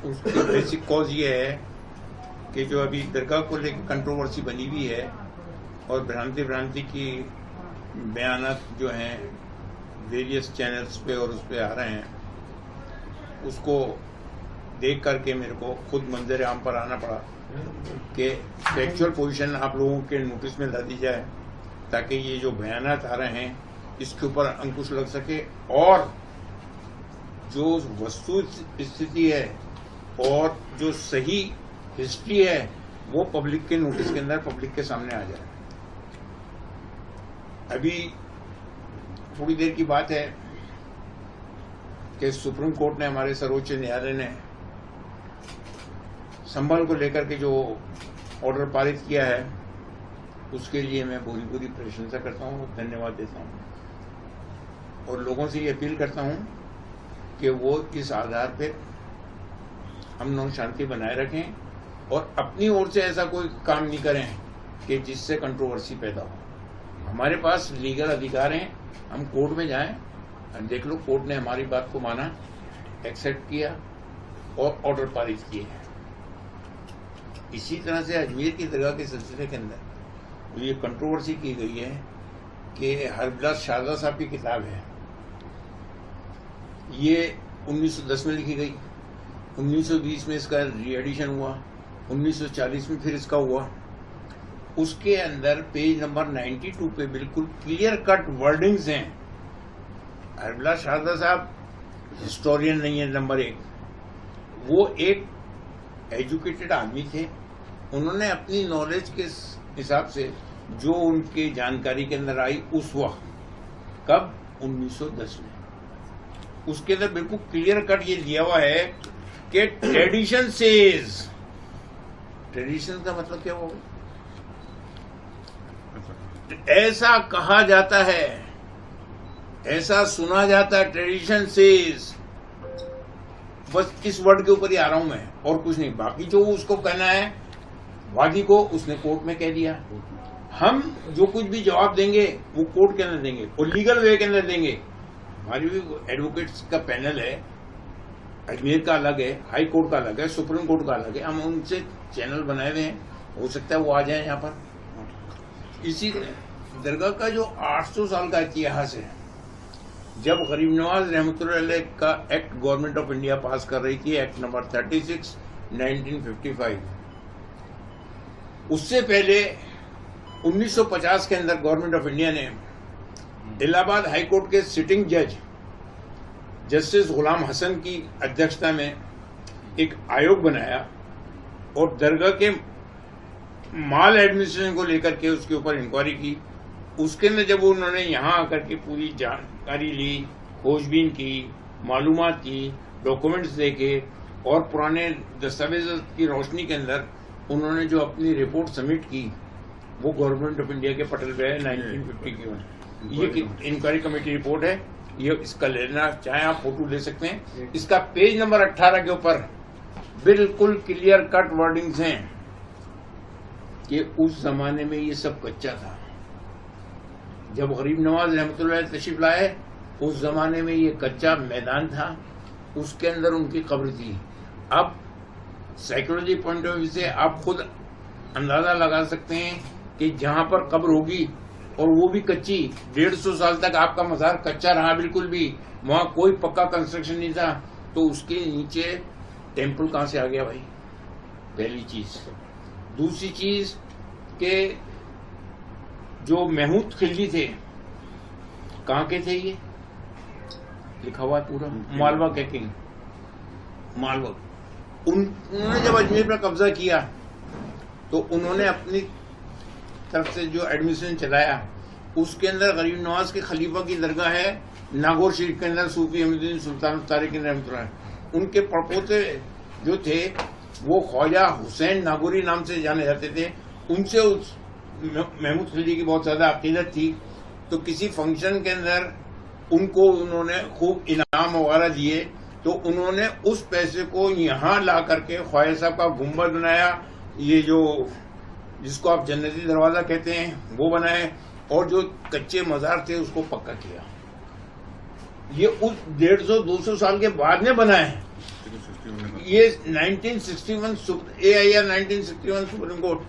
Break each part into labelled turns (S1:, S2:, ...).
S1: उसकी basic cause ये है कि जो अभी दरगाह को लेकर कंट्रोवर्सी बनी हुई है और भ्रांति की बयानात जो हैं वेरियस चैनल्स पे और उस पे आ रहे हैं, उसको देख करके मेरे को खुद मंजर आम पर आना पड़ा कि फैक्चुअल पोजीशन आप लोगों के नोटिस में ला दी जाए ताकि ये जो बयानात आ रहे हैं इसके ऊपर अंकुश लग सके और जो वस्तु स्थिति है और जो सही हिस्ट्री है वो पब्लिक के नोटिस के अंदर पब्लिक के सामने आ जाए। अभी थोड़ी देर की बात है कि सुप्रीम कोर्ट ने, हमारे सर्वोच्च न्यायालय ने संभल को लेकर के जो ऑर्डर पारित किया है उसके लिए मैं पूरी प्रशंसा करता हूँ, धन्यवाद देता हूँ और लोगों से ये अपील करता हूँ कि वो इस आधार पे अमन और शांति बनाए रखें और अपनी ओर से ऐसा कोई काम नहीं करें कि जिससे कंट्रोवर्सी पैदा हो। हमारे पास लीगल अधिकार हैं, हम कोर्ट में जाएं और देख लो कोर्ट ने हमारी बात को माना, एक्सेप्ट किया और ऑर्डर पारित किए। इसी तरह से अजमेर की दरगाह के सिलसिले के अंदर ये कंट्रोवर्सी की गई है कि हरबिलास शारदा साहब की किताब है, ये 1910 में लिखी गई, 1920 में इसका री एडिशन हुआ, 1940 में फिर इसका हुआ। उसके अंदर पेज नंबर 92 पे बिल्कुल क्लियर कट वर्डिंग्स हैं। हरबिलास शारदा साहब हिस्टोरियन नहीं है, नंबर 1, वो एक एजुकेटेड आदमी थे। उन्होंने अपनी नॉलेज के हिसाब से जो उनके जानकारी के अंदर आई उस वक्त, कब, 1910 में, उसके अंदर बिल्कुल क्लियर कट ये दिया हुआ है कि ट्रेडिशन सेज। ट्रेडिशन का मतलब क्या होगा? ऐसा कहा जाता है, ऐसा सुना जाता है, ट्रेडिशन सेज। बस इस वर्ड के ऊपर ही आ रहा हूं मैं और कुछ नहीं। बाकी जो उसको कहना है वादी को, उसने कोर्ट में कह दिया। हम जो कुछ भी जवाब देंगे वो कोर्ट के अंदर देंगे और लीगल वे के अंदर देंगे। हमारी भी एडवोकेट्स का पैनल है, अजमेर का अलग है, हाई कोर्ट का अलग है, सुप्रीम कोर्ट का अलग है। हम उनसे चैनल बनाए हुए हैं, हो सकता है वो आ जाए यहाँ पर। इसी दरगाह का जो 800 साल का इतिहास है, जब गरीब नवाज रहमतुल्लाह अलैह का एक्ट गवर्नमेंट ऑफ इंडिया पास कर रही थी, एक्ट नंबर 36 1955, उससे पहले 1950 के अंदर गवर्नमेंट ऑफ इंडिया ने इलाहाबाद हाई कोर्ट के सिटिंग जज जस्टिस गुलाम हसन की अध्यक्षता में एक आयोग बनाया और दरगाह के माल एडमिनिस्ट्रेशन को लेकर के उसके ऊपर इंक्वायरी की। उसके अंदर जब उन्होंने यहाँ आकर के पूरी जानकारी ली, खोजबीन की, मालूमात की, डॉक्यूमेंट्स देखे और पुराने दस्तावेज की रोशनी के अंदर उन्होंने जो अपनी रिपोर्ट सबमिट की वो गवर्नमेंट ऑफ इंडिया के पटल पे है 1950 की। ये इंक्वायरी कमेटी रिपोर्ट है, ये इसका लेना चाहे आप फोटो ले सकते हैं। इसका पेज नंबर 18 के ऊपर बिल्कुल क्लियर कट वर्डिंग्स हैं कि उस जमाने में ये सब कच्चा था। जब गरीब नवाज रहमतुल्लाह अलैह तशरीफ लाए उस जमाने में ये कच्चा मैदान था, उसके अंदर उनकी कब्र थी। अब साइकोलॉजी पॉइंट ऑफ व्यू से आप खुद अंदाजा लगा सकते हैं कि जहां पर कब्र होगी और वो भी कच्ची, 150 साल तक आपका मजार कच्चा रहा, बिल्कुल भी वहां कोई पक्का कंस्ट्रक्शन नहीं था, तो उसके नीचे टेम्पल कहां से आ गया भाई? पहली चीज। दूसरी चीज के जो महमूद खिलजी थे, कहां के थे? ये लिखा हुआ पूरा, मालवा के किंग, मालवा। उन्होंने जब अजमेर पर कब्जा किया तो उन्होंने अपनी तरफ से जो एडमिनिस्ट्रेशन चलाया उसके अंदर गरीब नवाज के खलीफा की दरगाह है नागौर शरीफ के अंदर, सूफी अहमदुद्दीन सुल्तान तारिक रहमतुल्लाह। उनके पड़पोते जो थे वो ख्वाजा हुसैन नागौरी नाम से जाने जाते थे। उनसे उस महमूद खिलजी की बहुत ज्यादा अकीदत थी, तो किसी फंक्शन के अंदर उनको उन्होंने खूब इनाम वगैरह दिए, तो उन्होंने उस पैसे को यहाँ ला करके ख्वाजा साहब का गुम्बद बनाया, ये जो जिसको आप जन्नती दरवाजा कहते हैं वो बनाए, और जो कच्चे मजार थे उसको पक्का किया। ये उस 150-200 साल के बाद में बना है। ये 1961 AIR 1961 supreme court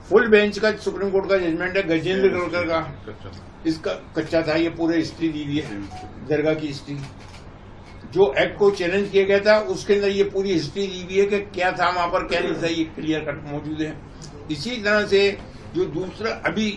S1: full bench का सुप्रीम कोर्ट का जजमेंट है, गजेंद्र गढ़कर का। इसका कच्चा था, ये पूरे हिस्ट्री दी हुई है, दरगाह की हिस्ट्री। जो एक्ट को चैलेंज किया गया था उसके अंदर ये पूरी हिस्ट्री दी हुई है कि क्या था वहां पर, क्या नहीं था, ये क्लियर कट मौजूद है। इसी तरह से जो दूसरा अभी